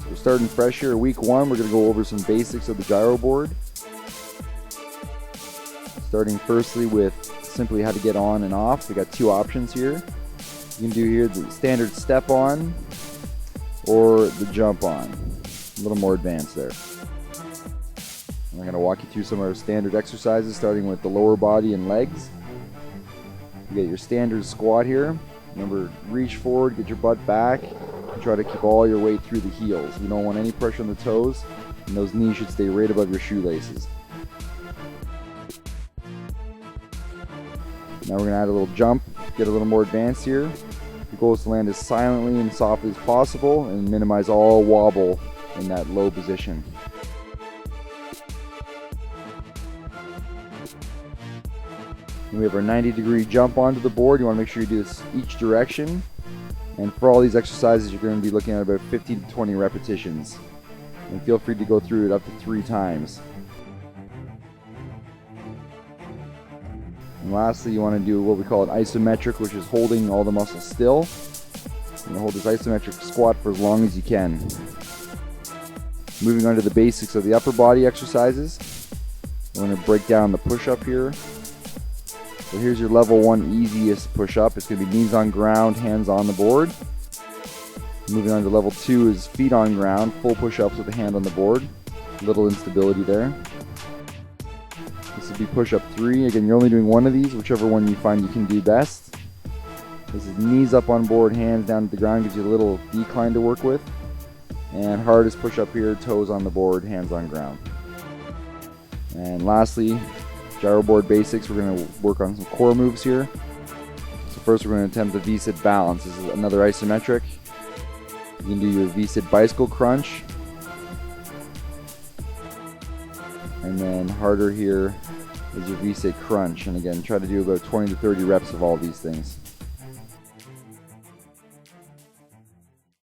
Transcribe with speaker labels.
Speaker 1: We're starting fresh here, week 1. We're going to go over some basics of the gyroboard. Starting firstly with simply how to get on and off. We got 2 options here. You can do here the standard step on or the jump on. A little more advanced there. I'm going to walk you through some of our standard exercises, starting with the lower body and legs. You get your standard squat here. Remember, reach forward, get your butt back, and try to keep all your weight through the heels. You don't want any pressure on the toes, and those knees should stay right above your shoelaces. Now we're going to add a little jump, get a little more advanced here. The goal is to land as silently and softly as possible and minimize all wobble in that low position. And we have our 90-degree jump onto the board. You want to make sure you do this each direction. And for all these exercises, you're going to be looking at about 15 to 20 repetitions. And feel free to go through it up to 3 times. And lastly, you want to do what we call an isometric, which is holding all the muscles still. You're going to hold this isometric squat for as long as you can. Moving on to the basics of the upper body exercises. We're going to break down the push-up here. So here's your level 1 easiest push-up. It's going to be knees on ground, hands on the board. Moving on to level 2 is feet on ground, full push-ups with a hand on the board. A little instability there. This would be push-up 3. Again, you're only doing one of these, whichever one you find you can do best. This is knees up on board, hands down to the ground, gives you a little decline to work with. And hardest push-up here, toes on the board, hands on ground. And lastly, gyroboard basics. We're going to work on some core moves here. So first we're going to attempt the V-sit balance. This is another isometric. You can do your V-sit bicycle crunch. And then harder here is your V-sit crunch. And again, try to do about 20 to 30 reps of all these things.